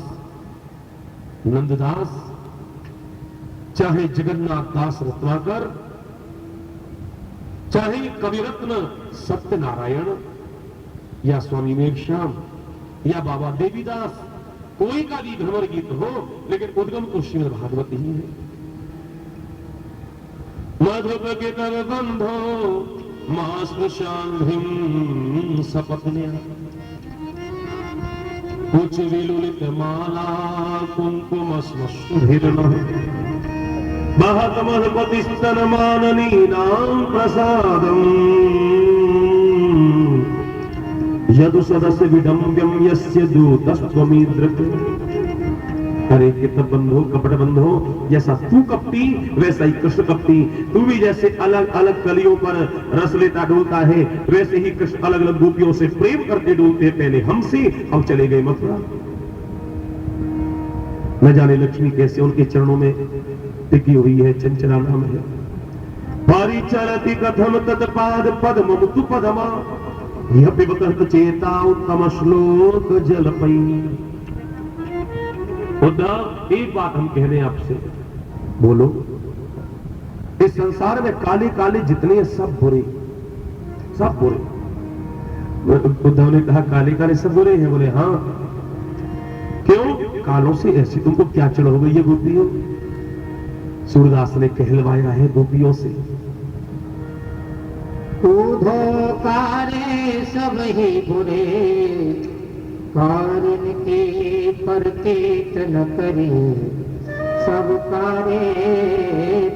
नंददास, चाहे जगन्नाथ दास रत्नाकर, चाहे कविरत्न सत्यनारायण या स्वामी मेघश्याम या बाबा देवीदास, कोई का भी भ्रमर गीत हो, लेकिन उद्गम तो श्रीमद् भागवत ही है। मधुप के कर बंधो मास्पृशांघ्रिम सपत्न्या कुछ विलुलित माला कुंकुम स्मश्रुभिर्नः महत महपतिस्तन माननीनां प्रसादम् यदु सदस्य विडम्ब्यम यस्य दूतस्त्वमीदृक्। अरे कितना बंधो कपट बंधो, जैसा तू कपटी वैसा ही कृष्ण कपटी। तू भी जैसे अलग अलग कलियों पर रस लेता डोलता है, वैसे ही कृष्ण अलग अलग गोपियों से प्रेम करते डोलते, पहले हमसे अब चले गए मथुरा। न जाने लक्ष्मी कैसे उनके चरणों में टिकी हुई है, चंचला नाम है। परिचरति कथम तत्पाद पद्म मुक्तु पदमा यह पिबकर्त चेता उत्तम श्लोक जलपई। उद्धव, एक बात हम कह रहे हैं आपसे, बोलो। इस संसार में काले काले जितने हैं सब बुरे, सब बुरे। उद्धव ने कहा काले काले सब बुरे हैं? बोले हाँ। क्यों? कालों से ऐसी तुमको क्या चढ़ हो गई है गोपियों? सूरदास ने कहलवाया है गोपियों से। उधोकारे सब ही बुरे, कारण के परकेत न करे, सब कारे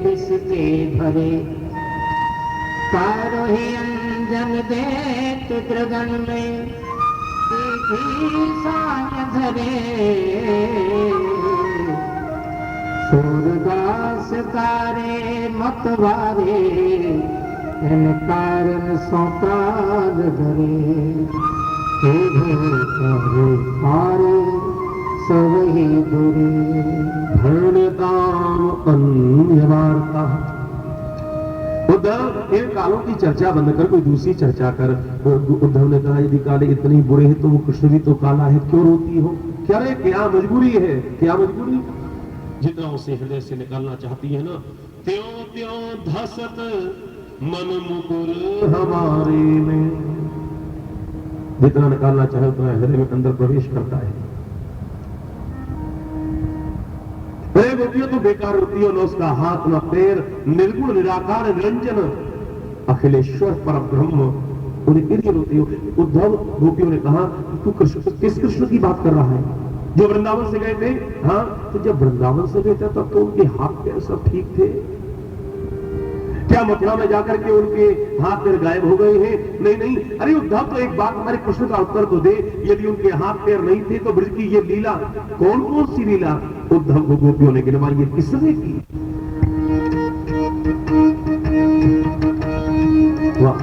विष के भरे। कारो ही अंजन देत द्रगन में साय धरे। सूरदास कारे मतवारे, इन कारण सौकार धरे। पारे सब ही बुरे, भरणताम अन्य वार्ता। उद्धव, इन कालों की चर्चा बंद कर कोई दूसरी चर्चा कर। उद्धव ने कहा यदि काले इतने बुरे हैं तो वो कृष्ण भी तो काला है, क्यों रोती हो? क्या रे, क्या मजबूरी है? क्या मजबूरी? जितना उसे हृदय से निकालना चाहती है ना, त्यों त्यों धसत मन मुकुर हमारे में। जितना निकालना चाहे उतना हृदय में अंदर प्रवेश करता है। अरे गोपियों तो बेकार होती हो, न उसका हाथ न पैर, निर्गुण निराकार निरंजन अखिलेश्वर पर ब्रह्म, उन्हें के लिए रोती हो। उद्धव, गोपियों ने कहा तू कृष्ण, किस कृष्ण की बात कर रहा है? जो वृंदावन से गए थे? हाँ, तो जब वृंदावन से गए थे तब तो उनके हाथ पैर सब ठीक थे। क्या मथुरा में जाकर के उनके हाथ पैर गायब हो गए हैं? नहीं नहीं। अरे उद्धव, तो एक बात हमारे प्रश्न का उत्तर तो दे। यदि उनके हाथ पैर नहीं थे तो ब्रज की ये लीला कौन कौन सी लीला उद्धव को गोपियों ने गिनवाई? ये किसने की? वाह।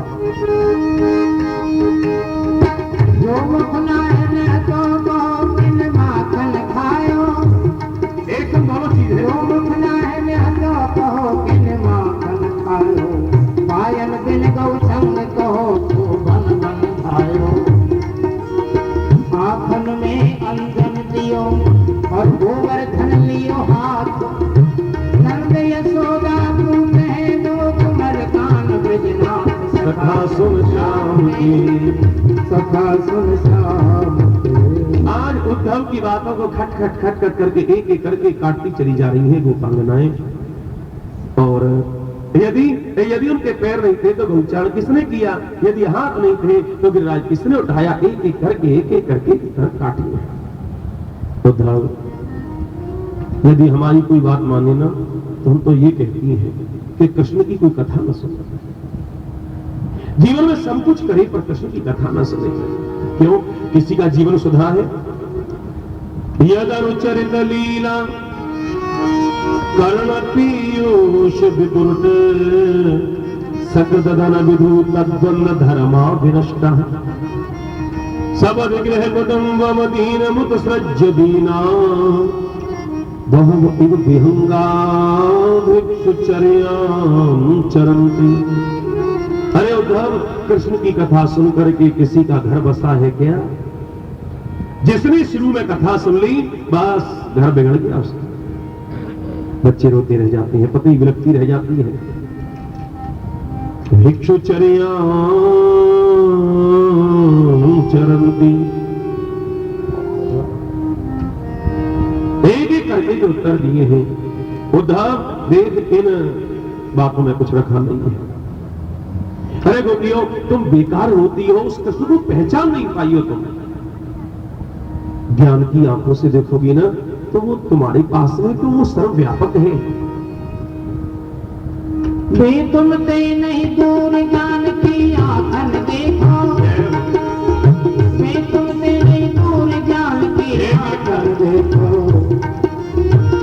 जो मुखनायन तो गोपिन माखन खायो। एकदम दोनों चीज है। जो मुखनायन तो गोपिन माखन खायो, पायल बिन गौ संग कहो तो बन बन खायो। माखन में अंजन दियो और गोवर्धन लियो हाथ, नंद यशोदा तू कह दो कुमर कान ब्रजनाथ। सखा सुन श्याम की, सखा सुन श्याम की। आज उद्धव की बातों को खट खट खट खट करके एक एक करके काटती चली जा रही है गोपांगनाएं। और यदि यदि उनके पैर नहीं थे तो गौचारण किसने किया? यदि हाथ नहीं थे तो गिरिराज किसने उठाया? एक एक करके काटी। उद्धव, यदि हमारी कोई बात माने ना तो हम तो ये कहती हैं कि कृष्ण की कोई कथा न सुने। जीवन में सब कुछ करे पर कृष्ण की कथा न सुने। क्यों? किसी का जीवन सुधा है? यद अनुचरित लीला कर्ण पीयूष विपुट, सकदन विधु तद्वन्न धर्मा विनष्ट। सब विग्रह कुटुंबम दीन मुत सृज्य दीना, बहु इव विहंगा भिक्षुचर्यां चरन्ति। अरे उद्धव, कृष्ण की कथा सुनकर के किसी का घर बसा है क्या? जिसने शुरू में कथा सुन ली बस घर बिगड़ गया उसका। बच्चे रोते रह जाते हैं, पति विरक्ति रह जाती है। भिक्षुचर्यां चरन्ति। एक एक करके जो उत्तर दिए हैं, उद्धव देख इन बातों में कुछ रखा नहीं है। अरे गोपियों, तुम बेकार रोती हो, उस कृष्ण को पहचान नहीं पाई हो तुम। ज्ञान की आंखों से देखोगी ना तो वो तुम्हारे पास में तो वो सर्वव्यापक है। वे तुमसे नहीं दूर ज्ञान की आंखन देखो, वे तुमसे नहीं दूर ज्ञान की आंखन देखो।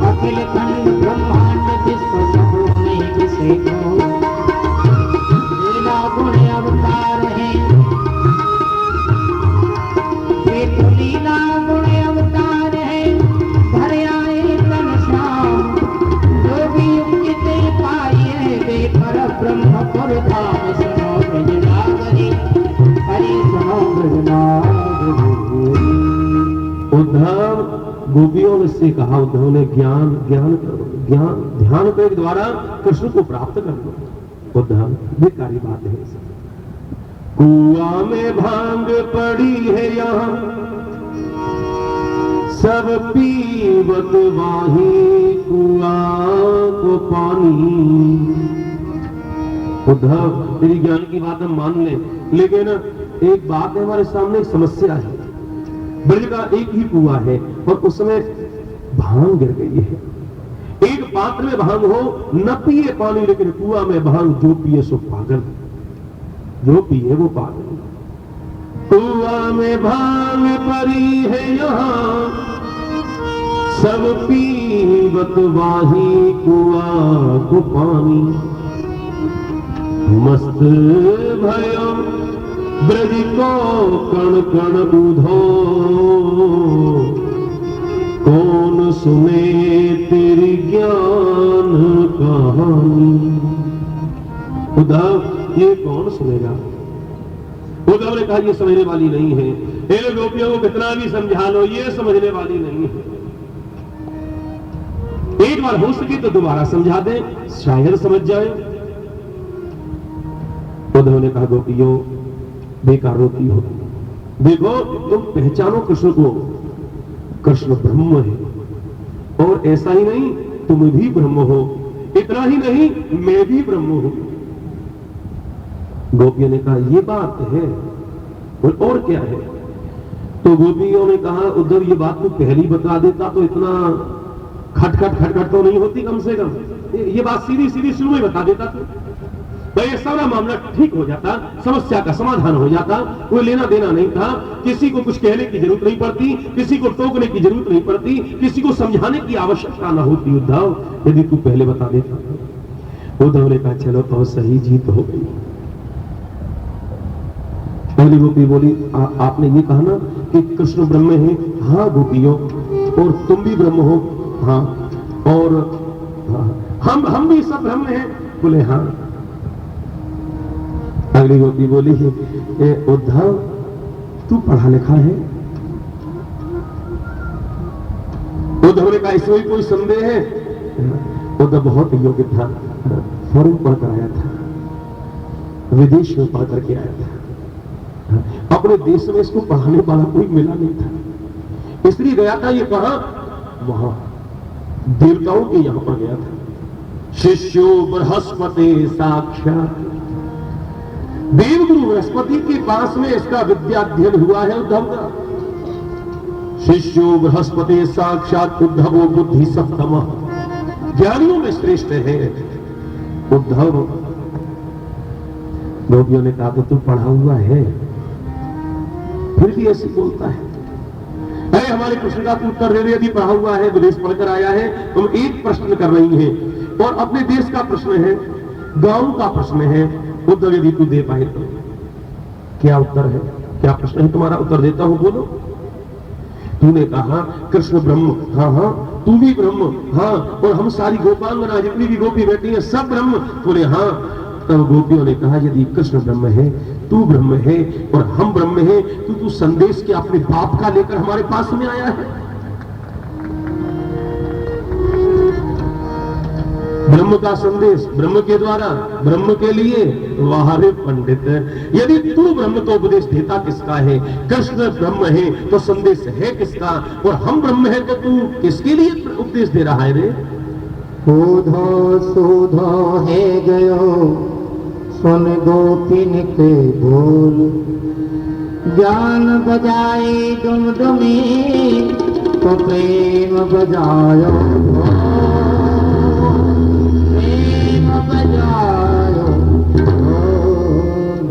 अखिल खंड ब्रह्मांड जिसको सब नहीं बिसेको, लीला गुण अवतार है, वे तो लीला गुण अवतार है। घर आए तन श्याम, जो भी युक्ति पाइए वे पर ब्रह्म पुर धाम। सुनो ब्रजनागरी, हरि सुनो ब्रजनागरी। उद्धव, गोपियों ने से कहा, उद्धव ने ज्ञान ज्ञान करो, ज्ञान ध्यान के द्वारा कृष्ण को प्राप्त कर लो। उद्धव, बेकारी बात है। कुआं में भांग पड़ी है यहाँ, सब पीवत वाही कुआं को पानी। उद्धव, तेरी ज्ञान की बात हम मान लें, लेकिन एक बात है, हमारे सामने एक समस्या है। ब्रज का एक ही कुआं है और उसमें भांग गिर गई है। एक पात्र में भांग हो, न पिए पानी, लेकिन कुआं में भांग जो पिए सो पागल, जो पिए वो पागल। कुआं में भांग पड़ी है यहाँ, सब पीवत वाही कुआं को पानी। मस्त भयो ब्रज को कण कण उधो, कौन सुने तेरी ज्ञान कहानी। उद्धव, ये कौन सुनेगा? उद्धव ने कहा, ये समझने वाली नहीं है। इन गोपियों को कितना भी समझा लो, ये समझने वाली नहीं है। एक बार हो सके तो दोबारा समझा दें, शायद समझ जाए। उद्धव ने कहा, गोपियों बेकार रोती हो, देखो तुम पहचानो कृष्ण को, कृष्ण ब्रह्म है। और ऐसा ही नहीं, तुम भी ब्रह्म हो। इतना ही नहीं, मैं भी ब्रह्म हूं। गोपियों ने कहा, ये बात है, और क्या है? तो गोपियों ने कहा, उद्धव ये बात तू पहले ही बता देता तो इतना खटखट तो नहीं होती। कम से कम ये बात सीधी सीधी शुरू में बता देता तो ये सारा मामला ठीक हो जाता, समस्या का समाधान हो जाता। कोई लेना देना नहीं था, किसी को कुछ कहने की जरूरत नहीं पड़ती, किसी को टोकने की जरूरत नहीं पड़ती, किसी को समझाने की आवश्यकता न होती। उद्धव, यदि तू पहले बता देता। उद्धव ने कहा, चलो तो सही, जीत हो गई। पहली गोपी बोली, आपने ये कहा ना कि कृष्ण ब्रह्म है। हाँ गोपियों, और तुम भी ब्रह्म हो। हाँ, और हम भी सब ब्रह्म हैं। बोले हाँ। अगली गोपी बोली, उद्धव तू पढ़ा लिखा है? उद्धव ने कहा, इसमें कोई संदेह है? उद्धव बहुत योग्य था, फॉरेन पढ़कर आया था, विदेश में पढ़ करके आया था। अपने देश में इसको पढ़ाने वाला कोई मिला नहीं था, इसलिए गया था। ये कहा, वहां देवताओं के यहां पर गया था। शिष्यो बृहस्पति साक्षात, देवगुरु बृहस्पति के पास में इसका विद्याध्ययन हुआ है उद्धव का। शिष्यो बृहस्पति साक्षात उद्धवो बुद्धि सप्तम, ज्ञानियों में श्रेष्ठ है उद्धव। गोपियों ने कहा, तो तू पढ़ा हुआ है, फिर भी ऐसे बोलता है। अरे हमारे प्रश्न का तू उत्तर दे दे। यदि पढ़ा हुआ है, विदेश पढ़कर आया है, तुम एक प्रश्न कर रही है और अपने देश का प्रश्न है, गांव का प्रश्न है। उद्धव, यदि तू दे पाए तो क्या उत्तर है? क्या प्रश्न है तुम्हारा? उत्तर देता हूं, बोलो। तूने कहा कृष्ण ब्रह्म। हाँ हाँ, तू भी ब्रह्म? हाँ। और हम सारी गोपांगना जितनी भी गोपी बैठी है सब ब्रह्म? बोले हाँ। तब गोपियों ने कहा यदि कृष्ण ब्रह्म है, तू ब्रह्म है और हम ब्रह्म है, तो तू संदेश के अपने बाप का लेकर हमारे पास में आया है? ब्रह्म का संदेश ब्रह्म के द्वारा ब्रह्म के लिए। वाह रे पंडित, यदि तू ब्रह्म तो उपदेश देता किसका है? कृष्ण ब्रह्म है तो संदेश है किसका? और हम ब्रह्म है तो तू किसके लिए उपदेश दे रहा है रे? सूधो सूधो है गयो सुन गोपिन के बोल, ज्ञान बजाए डुमडुमी तो प्रेम बजायो ढोल, प्रेम बजायो ढोल।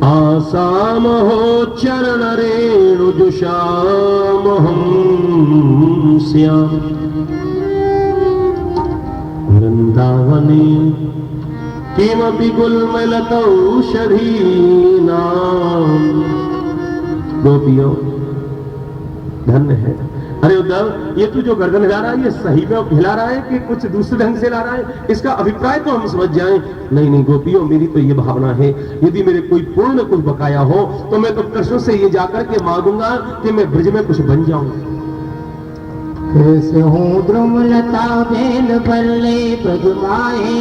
आसाम हो चरण रेणु जुषाम हम श्याम, वृंदावनी किमपि गुल्मलतौषधीनां। गोपियों धन्य है। अरे उद्धव, ये तू जो गर्दन हिला रहा है ये सही में हिला रहा है कि कुछ दूसरे ढंग से ला रहा है? इसका अभिप्राय तो हम समझ जाएं। नहीं नहीं गोपियों, मेरी तो ये भावना है, यदि मेरे कोई पूर्ण कुछ बकाया हो तो मैं तो कृष्ण से ये जाकर के मांगूंगा कि मैं ब्रज में कुछ बन जाऊं। कैसे हूँ द्रुमलता बेल बल्ले ब्रजमाए,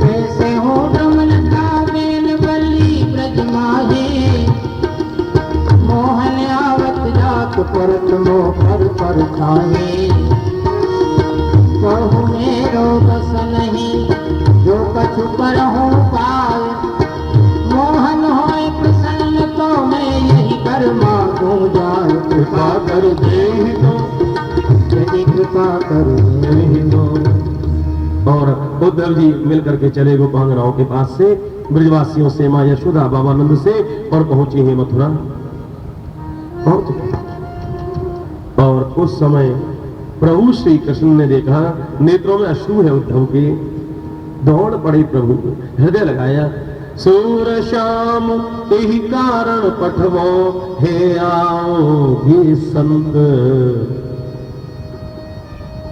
कैसे हूँ द्रुमलता बेल बल्ली ब्रजमाए, मोहन आवत जात परत मो पर खाए, कहूँ मेरो बस नहीं जो कछु पर हूँ पाए, मोहन होए प्रसन्न तो मैं यही कर मांगू जाए, कृपा कर दे तो, यदि कृपा कर दे तो। और उद्धव जी मिलकर के चले गोपांगनाओं के पास से, ब्रजवासियों से, माँ यशोदा, बाबा नंद से, और पहुंचे हैं मथुरा। और उस समय प्रभु श्री कृष्ण ने देखा, नेत्रों में अश्रु है उद्धव के, दौड़ पड़े प्रभु, हृदय लगाया, सूर श्याम यही कारण पठवो हे आओगे संत।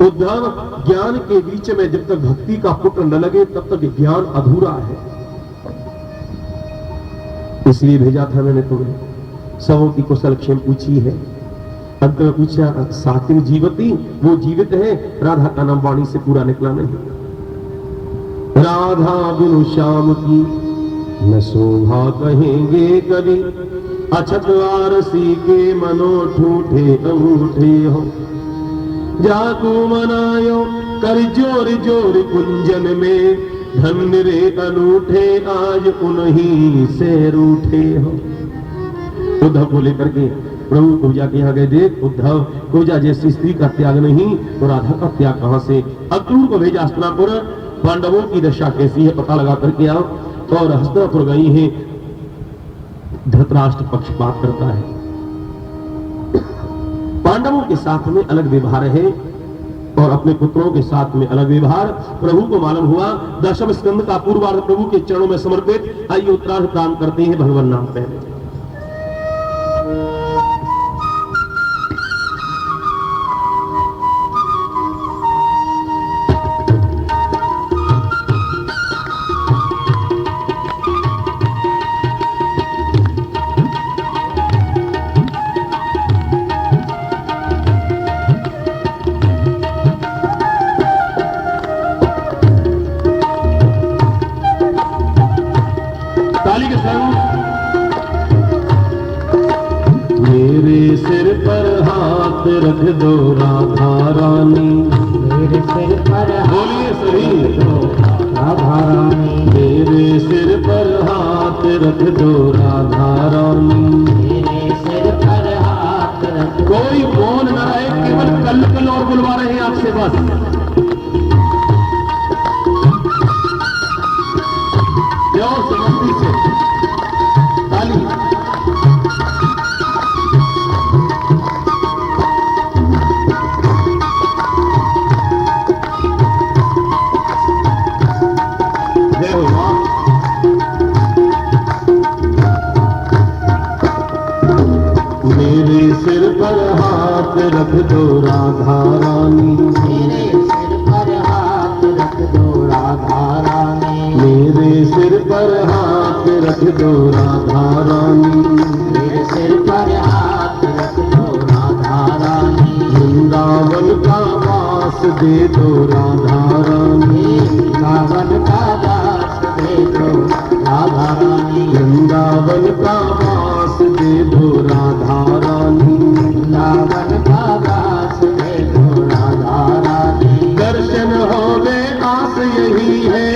उद्धव, ज्ञान के बीच में जब तक भक्ति का पुट न लगे तब तक ज्ञान अधूरा है, इसलिए भेजा था मैंने तुम्हें। सबों की कुशल क्षेम पूछी है, अंत में पूछा सातिन जीवती, वो जीवित है, राधा का नाम वाणी से पूरा निकला नहीं। राधा बिनु श्याम की न शोभा कहेंगे कभी, अछत वारसी के मनो ठूठे अंगूठे हो, जाकू मनायो कर जोर जोर कुंजन में, धन्य रे अनूठे आज उन्हीं से रूठे हो। उद्धव को लेकर के प्रभु कुब्जा के यहाँ गए। देख उद्धव, कुब्जा जैसी स्त्री का त्याग नहीं तो राधा का त्याग कहां से? अक्रूर को भेजा हस्तिनापुर, पांडवों की दशा कैसी है पता लगा करके आओ। और हस्तिनापुर गई है, धृतराष्ट्र पक्षपात करता है, पांडवों के साथ में अलग व्यवहार है और अपने पुत्रों के साथ में अलग व्यवहार। प्रभु को मालूम हुआ, दशम स्कंद का पूर्वार्ध प्रभु के चरणों में समर्पित। आइए उत्तरार्ध काम करते हैं भगवान नाम पहले। मेरे सिर पर हाथ रख दो राधा रानी, मेरे सिर पर बोलिए सही, राधा रानी, मेरे सिर पर हाथ रख दो राधा रानी, मेरे सिर पर हाथ रख। कोई बोल न रहे, केवल कल कल और बुलवा रहे हैं आपसे बस। जाओ समझती से ताली। मेरे सिर पर रख दो राधा रानी, मेरे सिर पर हाथ रख दो राधा रानी, मेरे सिर पर हाथ रख दो राधा रानी, मेरे सिर पर हाथ रख दो राधा रानी, वृंदावन का वास दे दो राधा रानी, वृंदावन का दास दे दो राधा रानी, वृंदावन का वास दे दो राधा रानी, वृंदावन का दास दे दो राधा रानी, दर्शन होवे आस यही है,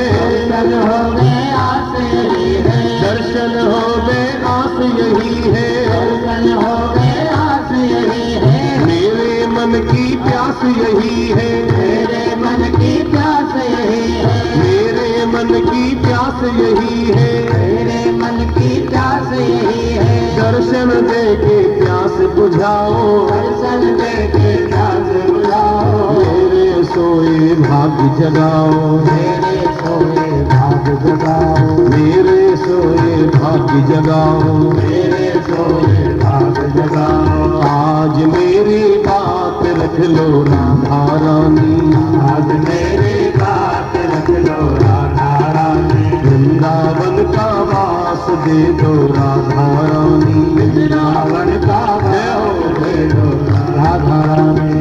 दर्शन होवे आस यही है, दर्शन होवे आस यही है, दर्शन होवे आस यही है, मेरे मन की प्यास यही है, मेरे मन की प्यास यही है, मेरे मन की प्यास यही है, मेरे मन की प्यास यही है, दर्शन दे के प्यास बुझाओ, दर्शन दे के प्यास बुझाओ, मेरे सोए भाग्य जगाओ, मेरे सोए भाग जगाओ, मेरे सोए भाग्य जगाओ, मेरे सोए भाग जगाओ, आज मेरी बात रख लो राधा रानी, आज मेरी बात रख लो राधा रानी, वृंदावन का वास दे दो राधा रानी, वृंदावन का वास दे दो राधा रानी।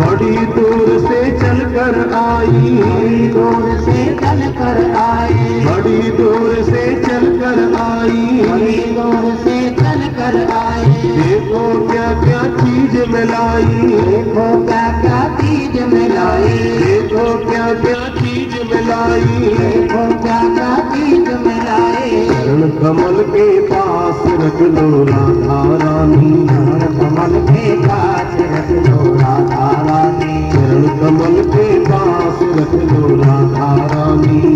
बड़ी दूर से चल कर आई, बड़ी दूर से चल कर आए, बड़ी दूर से चल कर आई, बड़ी दूर से चल कर आए, देखो क्या क्या चीज मिलाई, देखो क्या क्या चीज मिलाई, देखो क्या क्या चीज मिलाई, देखो क्या क्या चीज मिलाई, चरण कमल के पास रख लो राधा रानी, कमल के पास रख लो राधा रानी, चरण कमल के पास रख लो राधा रानी,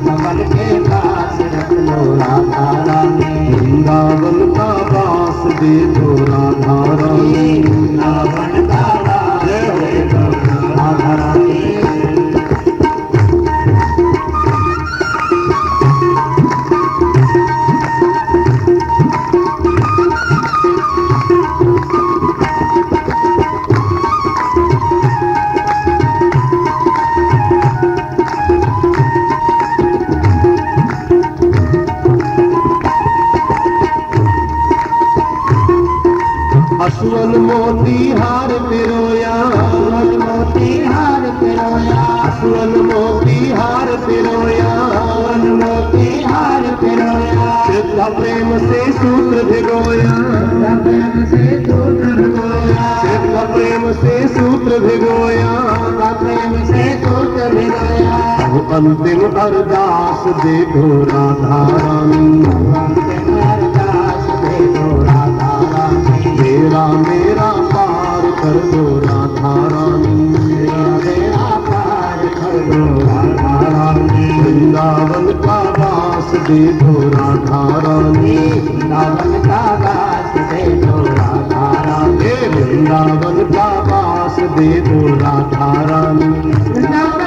कमल के पास रख लो राधा रानी, वृंदावन का वास दे दो राधा रानी, वृंदावन का वास दे दो राधा रानी। असुवन मोती हार पिरोया, मोती हार पिरोया, असुवन मोती हार पिरोया, मोती हार पिरोया, श्रद्धा प्रेम से सूत्र भिगोया, प्रेम से सूत्र भिगोया, श्रद्धा प्रेम से सूत्र भिगोया, प्रेम से सूत्र भिगोया, अब अंतिम अरदास देखो राधा रानी, अंतिम अरदास दे दो राधा रानी, मेरा मेरा पार कर दो राधा रानी, मेरा पार कर दो राधा रानी, वृंदावन का वास दे दो राधा रानी, वृंदावन का दास दे दो राधा रानी, हे वृंदावन का वास दे दो राधा रानी, वृंदावन